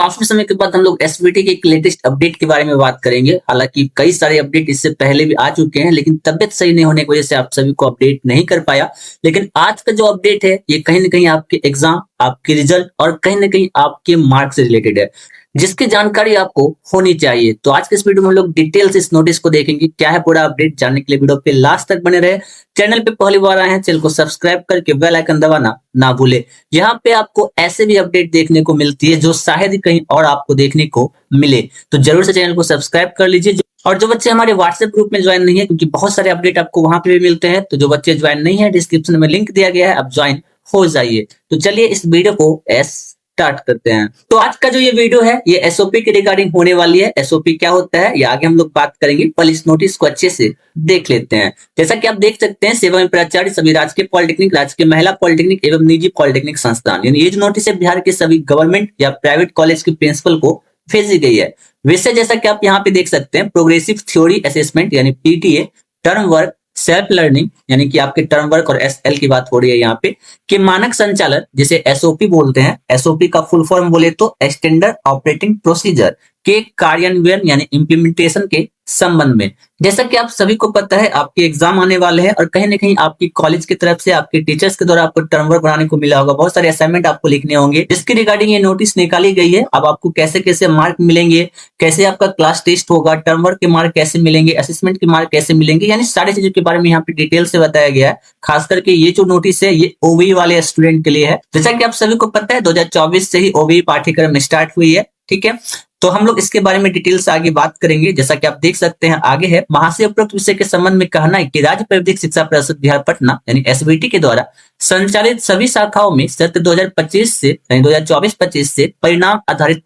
काफी समय के बाद हम लोग एसवीटी के एक लेटेस्ट अपडेट के बारे में बात करेंगे। हालांकि कई सारे अपडेट इससे पहले भी आ चुके हैं, लेकिन तबियत सही नहीं होने की वजह से आप सभी को अपडेट नहीं कर पाया। लेकिन आज का जो अपडेट है ये कहीं ना कहीं आपके एग्जाम, आपके रिजल्ट और कहीं ना कहीं आपके मार्क्स से रिलेटेड है, जिसकी जानकारी आपको होनी चाहिए। तो आज के इस वीडियो में हम लोग डिटेल से इस नोटिस को देखेंगे, क्या है पूरा अपडेट। जानने के लिए वीडियो पे लास्ट तक बने रहे। चैनल पे पहली बार आए हैं, चैनल को सब्सक्राइब करके बेल आइकन दबाना ना भूले। यहाँ पे आपको ऐसे भी अपडेट देखने को मिलती है जो शायद ही कहीं और आपको देखने को मिले, तो जरूर से चैनल को सब्सक्राइब कर लीजिए। और जो बच्चे हमारे व्हाट्सएप ग्रुप में ज्वाइन नहीं है, क्योंकि बहुत सारे अपडेट आपको वहां पे भी मिलते हैं, तो जो बच्चे ज्वाइन नहीं है डिस्क्रिप्शन में लिंक दिया गया है, आप ज्वाइन हो जाइए। तो चलिए इस वीडियो को स्टार्ट करते हैं। तो आज का जो ये वीडियो है ये एसओपी के रिगार्डिंग होने वाली है। एसओपी क्या होता है ये आगे हम लोग बात करेंगे, पहले इस नोटिस को अच्छे से देख लेते हैं। जैसा कि आप देख सकते हैं, सेवा में प्राचार्य सभी राजकीय पॉलिटेक्निक, राजकीय महिला पॉलिटेक्निक एवं निजी पॉलिटेक्निक संस्थान, यानी ये जो नोटिस है बिहार के सभी गवर्नमेंट या प्राइवेट कॉलेज के प्रिंसिपल को भेजी गई है। विषय जैसा कि आप यहाँ पे देख सकते हैं, प्रोग्रेसिव थ्योरी असेसमेंट यानी PTA, term work, self learning यानी कि आपके टर्म वर्क और एसएल की बात हो रही है यहाँ पे, कि मानक संचालन जिसे एसओपी बोलते हैं। एसओपी का फुल फॉर्म बोले तो स्टैंडर्ड ऑपरेटिंग प्रोसीजर के कार्यान्वयन यानी इंप्लीमेंटेशन के संबंध में। जैसा कि आप सभी को पता है, आपके एग्जाम आने वाले हैं और कहीं ना कहीं आपकी कॉलेज की तरफ से, आपके टीचर्स के द्वारा आपको टर्म वर्क बनाने को मिला होगा, बहुत सारे असाइनमेंट आपको लिखने होंगे, जिसके रिगार्डिंग ये नोटिस निकाली गई है। अब आपको कैसे कैसे मार्क मिलेंगे, कैसे आपका क्लास टेस्ट होगा, टर्म वर्क के मार्क कैसे मिलेंगे, असेसमेंट के मार्क कैसे मिलेंगे, यानी सारी चीजों के बारे में यहाँ पे डिटेल से बताया गया है। खास करके ये जो नोटिस है ये ओबीई वाले स्टूडेंट के लिए है। जैसा कि आप सभी को पता है 2024 से ही ओबीई पाठ्यक्रम स्टार्ट हुई है, ठीक है। तो हम लोग इसके बारे में डिटेल से आगे बात करेंगे। जैसा कि आप देख सकते हैं आगे है, महाशय उपरोक्त विषय के संबंध में कहना है कि राज्य प्राविधिक शिक्षा परिषद बिहार पटना यानी एसबीटी के द्वारा संचालित सभी शाखाओं में सत्र 2025 से यानी 2024-25 से परिणाम आधारित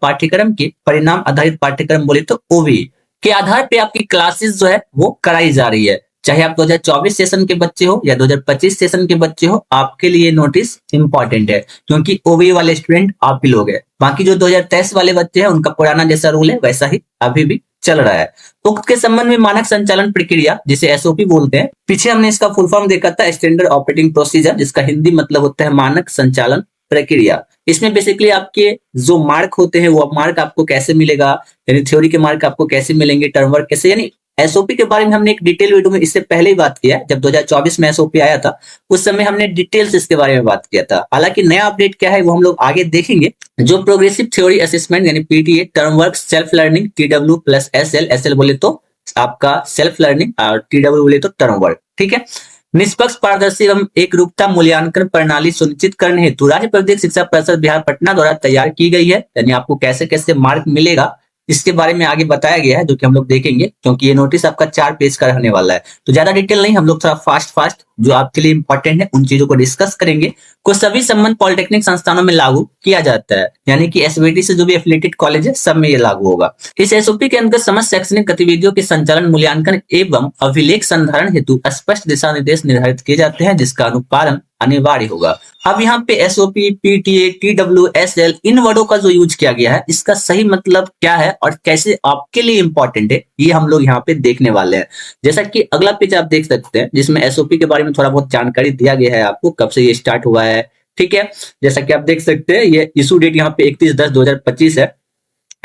पाठ्यक्रम बोले तो ओबीई के आधार पे आपकी क्लासेस जो है वो कराई जा रही है। चाहे आप 2024 सेशन के बच्चे हो या 2025 सेशन के बच्चे हो, आपके लिए नोटिस इंपॉर्टेंट है, क्योंकि ओबीई वाले स्टूडेंट आप ही लोग हैं। बाकी जो 2023 वाले बच्चे हैं उनका पुराना जैसा रूल है वैसा ही अभी भी चल रहा है। उक्त के संबंध में मानक संचालन प्रक्रिया जिसे एसओपी बोलते हैं, पीछे हमने इसका फुल फॉर्म देखा था स्टैंडर्ड ऑपरेटिंग प्रोसीजर, जिसका हिंदी मतलब होता है मानक संचालन प्रक्रिया। इसमें बेसिकली आपके जो मार्क होते हैं वो मार्क आपको कैसे मिलेगा, यानी थ्योरी के मार्क आपको कैसे मिलेंगे, टर्म वर्क कैसे, यानी एसओपी के बारे में हमने एक डिटेल वीडियो में इससे पहले ही बात किया है। जब 2024 में एसओपी आया था उस समय हमने डिटेल से इसके बारे में बात किया था। हालांकि नया अपडेट क्या है वो हम लोग आगे देखेंगे। जो प्रोग्रेसिव थ्योरी असेसमेंट यानी PTA, term work, self learning, TW plus SL, SL बोले तो आपका सेल्फ लर्निंग और टीडब्ल्यू बोले तो टर्म वर्क, ठीक है। निष्पक्ष, पारदर्शी एवं एक रूपता मूल्यांकन प्रणाली सुनिश्चित करने हेतु राज्य प्राविधिक शिक्षा परिषद बिहार पटना द्वारा तैयार की गई है। यानी आपको कैसे कैसे मार्क मिलेगा इसके बारे में आगे बताया गया है, जो कि हम लोग देखेंगे, क्योंकि ये नोटिस आपका 4 पेज का रहने वाला है। तो ज्यादा डिटेल नहीं, हम लोग थोड़ा फास्ट जो आपके लिए इंपॉर्टेंट है उन चीजों को डिस्कस करेंगे। को सभी संबंध पॉलिटेक्निक संस्थानों में लागू किया जाता है, यानी कि एसवीटी से जो भी एफिलिएटेड कॉलेज है सब में ये लागू होगा। इस एसओपी के अंतर्गत समस्त शैक्षणिक गतिविधियों के संचालन, मूल्यांकन एवं अभिलेख संधारण हेतु स्पष्ट दिशा निर्देश निर्धारित किए जाते हैं, जिसका अनुपालन अनिवार्य होगा। अब यहाँ पे एसओपी, पीटीए, टीडब्ल्यू, एसएल इन वर्डों का जो यूज किया गया है इसका सही मतलब क्या है और कैसे आपके लिए इंपॉर्टेंट है, ये हम लोग यहाँ पे देखने वाले हैं। जैसा कि अगला पेज आप देख सकते हैं जिसमें एसओपी के बारे में थोड़ा बहुत जानकारी दिया गया है आपको, कब से ये स्टार्ट हुआ है, ठीक है। जैसा कि आप देख सकते हैं ये इशू डेट यहाँ पे 31/10/2025 है,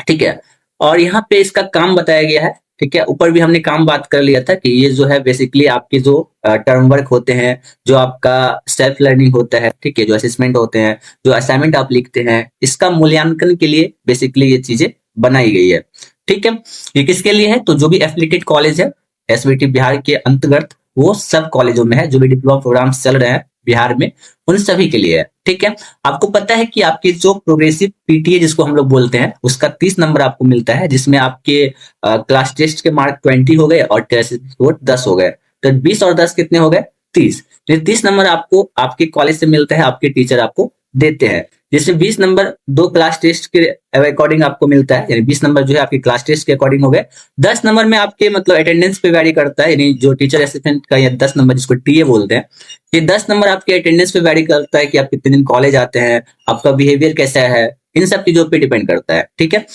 ठीक है। और यहाँ पे इसका काम बताया गया है, ठीक है। ऊपर भी हमने काम बात कर लिया था कि ये जो है बेसिकली आपके जो टर्म वर्क होते हैं, जो आपका सेल्फ लर्निंग होता है, ठीक है, जो असेसमेंट होते हैं, जो असाइनमेंट आप लिखते हैं, इसका मूल्यांकन के लिए बेसिकली ये चीजें बनाई गई है, ठीक है। ये किसके लिए है, तो जो भी एफिलिएटेड कॉलेज है एसवीटी बिहार के अंतर्गत, वो सब कॉलेजों में है, जो भी डिप्लोमा प्रोग्राम चल रहे हैं बिहार में उन सभी के लिए है, ठीक है। आपको पता है कि आपकी जो प्रोग्रेसिव पीटीए जिसको हम लोग बोलते हैं उसका 30 नंबर आपको मिलता है, जिसमें आपके क्लास टेस्ट के मार्क 20 हो गए और टेस्ट स्कोर 10 हो गए, तो 20 और 10 कितने हो गए 30। 30 नंबर आपको आपके कॉलेज से मिलता है, आपके टीचर आपको देते हैं, जिसमें 20 नंबर 2 क्लास टेस्ट के अकॉर्डिंग आपको मिलता है, यानी 20 नंबर जो है आपके क्लास टेस्ट के अकॉर्डिंग हो गए। 10 नंबर में आपके मतलब अटेंडेंस पे वैरी करता है, यानी जो टीचर असिस्टेंट का या 10 नंबर जिसको टीए बोलते हैं, ये 10 नंबर आपके अटेंडेंस पे वैरी करता है कि आप कितने दिन कॉलेज आते हैं, आपका बिहेवियर कैसा है, इन सब चीजों पे डिपेंड करता है। ठीक है,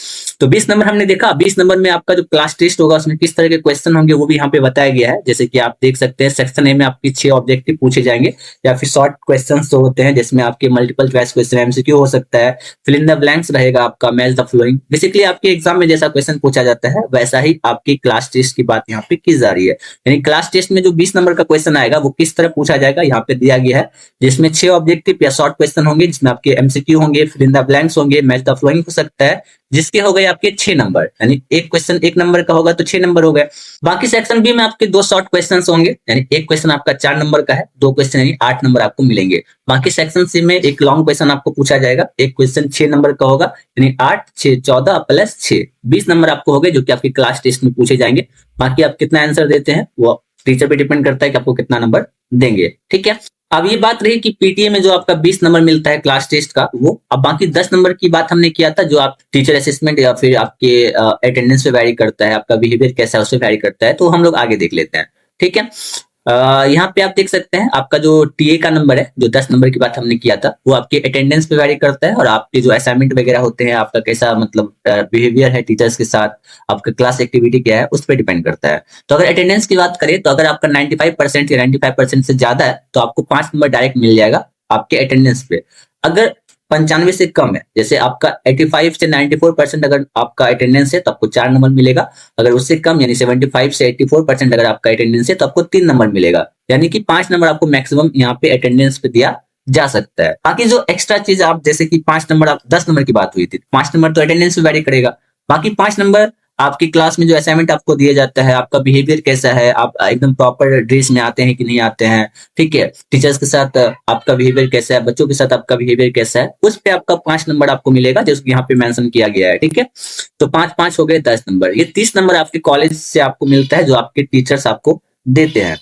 तो 20 नंबर हमने देखा। 20 नंबर में आपका जो क्लास टेस्ट होगा उसमें किस तरह के क्वेश्चन होंगे वो भी यहाँ पे बताया गया है। जैसे कि आप देख सकते हैं सेक्शन ए में आपकी 6 ऑब्जेक्टिव पूछे जाएंगे, या फिर शॉर्ट क्वेश्चन जो होते हैं जिसमें आपके मल्टीपल चॉइस क्वेश्चन एमसीक्यू हो सकता है, फिल इन द ब्लैंक्स रहेगा आपका, मैच द फ्लोइंग। बेसिकली आपके एग्जाम में जैसा क्वेश्चन पूछा जाता है वैसा ही आपकी क्लास टेस्ट की बात यहाँ पे की जा रही है। यानी क्लास टेस्ट में जो 20 नंबर का क्वेश्चन आएगा वो किस तरह पूछा जाएगा यहाँ पे दिया गया है, जिसमें 6 ऑब्जेक्टिव या शॉर्ट क्वेश्चन होंगे, जिसमें आपके एमसीक्यू होंगे, फिल इन द ब्लैंक्स होंगे, मैच द फ्लोइंग हो सकता है, जिसके हो गए आपके 6 नंबर। यानी एक क्वेश्चन 1 नंबर का होगा तो 6 नंबर हो गए। बाकी सेक्शन बी में आपके 2 शॉर्ट क्वेश्चन होंगे, यानी एक क्वेश्चन आपका 4 नंबर का है, 2 क्वेश्चन यानी 8 नंबर आपको मिलेंगे। बाकी सेक्शन सी में एक लॉन्ग क्वेश्चन आपको पूछा जाएगा, एक क्वेश्चन 6 नंबर का होगा, यानी 8 6 14 प्लस 6 20 नंबर आपको हो गए, जो कि आपकी क्लास टेस्ट में पूछे जाएंगे। बाकी आप कितना आंसर देते हैं वो टीचर पे डिपेंड करता है कि आपको कितना नंबर देंगे। ठीक है, अब ये बात रही कि पीटीए में जो आपका 20 नंबर मिलता है क्लास टेस्ट का वो। अब बाकी 10 नंबर की बात हमने किया था, जो आप टीचर असेसमेंट या फिर आपके अटेंडेंस पे वैरी करता है, आपका बिहेवियर कैसा है उस पे वैरी करता है, तो हम लोग आगे देख लेते हैं। ठीक है, यहाँ पे आप देख सकते हैं आपका जो टीए का नंबर है, जो 10 नंबर की बात हमने किया था, वो आपके अटेंडेंस पे वैरी करता है, और आपके जो असाइनमेंट वगैरह होते हैं, आपका कैसा मतलब बिहेवियर है टीचर्स के साथ, आपका क्लास एक्टिविटी क्या है उस पर डिपेंड करता है। तो अगर अटेंडेंस की बात करें तो अगर आपका 95% या 95% से ज्यादा है तो आपको 5 नंबर डायरेक्ट मिल जाएगा आपके अटेंडेंस पे। अगर 95 से कम है, जैसे आपका 85 से 94% अगर आपका अटेंडेंस है तो आपको 4 नंबर मिलेगा। अगर उससे कम यानी 75 से 84% अगर आपका अटेंडेंस है तो आपको 3 नंबर मिलेगा। यानी कि 5 नंबर आपको मैक्सिमम यहाँ पे अटेंडेंस पे दिया जा सकता है। बाकी जो एक्स्ट्रा चीज आप जैसे कि 5 नंबर, आप 10 नंबर की बात हुई थी, 5 नंबर तो अटेंडेंस पे वैरी करेगा। बाकी 5 नंबर आपकी क्लास में जो असाइनमेंट आपको दिया जाता है, आपका बिहेवियर कैसा है, आप एकदम प्रॉपर ड्रेस में आते हैं कि नहीं आते हैं, ठीक है, टीचर्स के साथ आपका बिहेवियर कैसा है, बच्चों के साथ आपका बिहेवियर कैसा है, उस पे आपका 5 नंबर आपको मिलेगा, जो यहाँ पे मेंशन किया गया है। ठीक है, तो 5 5 हो गए 10 नंबर। ये 30 नंबर आपके कॉलेज से आपको मिलता है, जो आपके टीचर्स आपको देते हैं।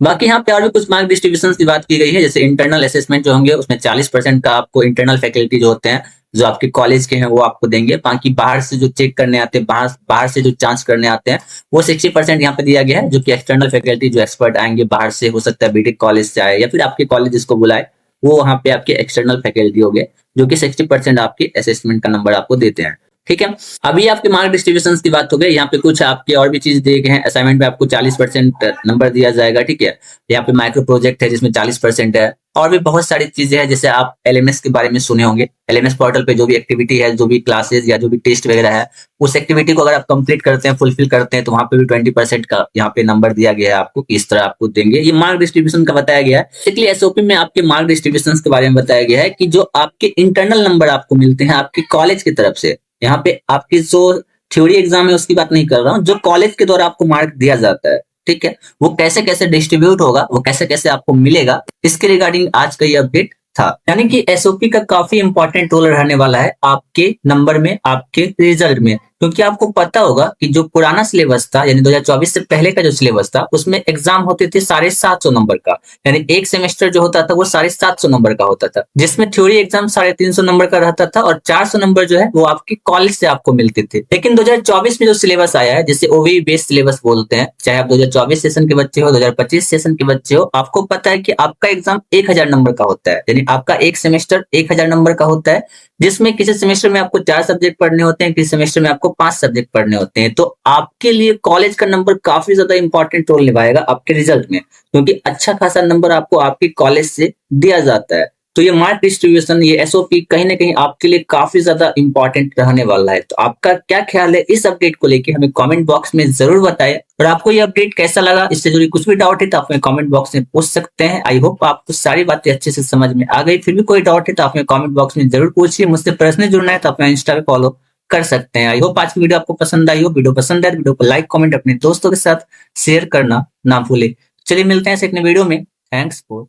बाकी यहाँ पे और भी कुछ मार्क डिस्ट्रीब्यूशन की बात की गई है, जैसे इंटरनल असेसमेंट जो होंगे उसमें 40% का आपको इंटरनल फैकल्टी जो होते हैं, जो आपके कॉलेज के हैं, वो आपको देंगे। बाकी बाहर से जो चेक करने आते हैं, बाहर से जो जांच करने आते हैं, वो 60% यहाँ पे दिया गया है, जो कि एक्सटर्नल फैकल्टी जो एक्सपर्ट आएंगे बाहर से, हो सकता है बीटेक कॉलेज से आए या फिर आपके कॉलेज जिसको बुलाए, वो वहाँ पे आपके एक्सटर्नल फैकल्टी हो गए, जो कि 60% आपके असेसमेंट का नंबर आपको देते हैं। ठीक है, अभी आपके मार्क डिस्ट्रीब्यूशन की बात हो गई। यहाँ पे कुछ आपके और भी चीज दिए गए हैं। असाइनमेंट में आपको 40% नंबर दिया जाएगा। ठीक है, यहाँ पे माइक्रो प्रोजेक्ट है जिसमें 40% है, और भी बहुत सारी चीजें हैं। जैसे आप एलएमएस के बारे में सुने होंगे, एलएमएस पोर्टल पे जो भी एक्टिविटी है, जो भी क्लासेस या जो भी टेस्ट वगैरह है, उस एक्टिविटी को अगर आप कंप्लीट करते हैं, फुलफिल करते हैं, तो वहाँ पे भी 20% का यहाँ पे नंबर दिया गया है आपको, किस तरह आपको देंगे। ये मार्क डिस्ट्रीब्यूशन का बताया गया है। इसलिए एसओपी में आपके मार्क डिस्ट्रीब्यूशन के बारे में बताया गया है कि जो आपके इंटरनल नंबर आपको मिलते हैं आपके कॉलेज की तरफ से, यहाँ पे आपकी जो थ्योरी एग्जाम है उसकी बात नहीं कर रहा हूँ, जो कॉलेज के द्वारा आपको मार्क दिया जाता है, ठीक है, वो कैसे कैसे डिस्ट्रीब्यूट होगा, वो कैसे कैसे आपको मिलेगा, इसके रिगार्डिंग आज का ये अपडेट था। यानी कि एसओपी का काफी इंपॉर्टेंट रोल रहने वाला है आपके नंबर में, आपके रिजल्ट में, क्योंकि आपको पता होगा कि जो पुराना सिलेबस था, यानी 2024 से पहले का जो सिलेबस था, उसमें एग्जाम होते थे 750 नंबर का, यानी एक सेमेस्टर जो होता था वो 750 नंबर का होता था, जिसमें थ्योरी एग्जाम 350 नंबर का रहता था, और 400 नंबर जो है वो आपके कॉलेज से आपको मिलते थे। लेकिन 2024 में जो सिलेबस आया है, जिसे ओवी बेस्ड सिलेबस बोलते हैं, चाहे आप 2024 सेशन के बच्चे हो, 2025 सेशन के बच्चे हो, आपको पता है कि आपका एग्जाम 1000 नंबर का होता है, यानी आपका एक सेमेस्टर 1000 नंबर का होता है, जिसमें किसी सेमेस्टर में आपको 4 सब्जेक्ट पढ़ने होते हैं, किसी सेमेस्टर में आपको 5 सब्जेक्ट पढ़ने होते हैं। तो आपके लिए कॉलेज का नंबर काफी ज्यादा इंपॉर्टेंट रोल निभाएगा आपके रिजल्ट में, क्योंकि अच्छा खासा नंबर आपको आपके कॉलेज से दिया जाता है। तो ये मार्क डिस्ट्रीब्यूशन, ये एसओपी कहीं ना कहीं आपके लिए काफी ज्यादा इंपॉर्टेंट रहने वाला है। तो आपका क्या ख्याल है इस अपडेट को लेके, हमें कमेंट बॉक्स में जरूर बताएं। और आपको ये अपडेट कैसा लगा, इससे जुड़ी कुछ भी डाउट है तो आप हमें कमेंट बॉक्स में पूछ सकते हैं। आई होप आपको सारी बातें अच्छे से समझ में आ गई। फिर भी कोई डाउट है तो आप हमें कमेंट बॉक्स में जरूर पूछिए। मुझसे पर्सनली जुड़ना है तो अपना इंस्टा पे फॉलो कर सकते हैं। आई होप आज की वीडियो आपको पसंद आई हो। वीडियो पसंद आए वीडियो को लाइक, कमेंट अपने दोस्तों के साथ शेयर करना ना भूले। चलिए मिलते हैं इस एक नए वीडियो में। Thanks for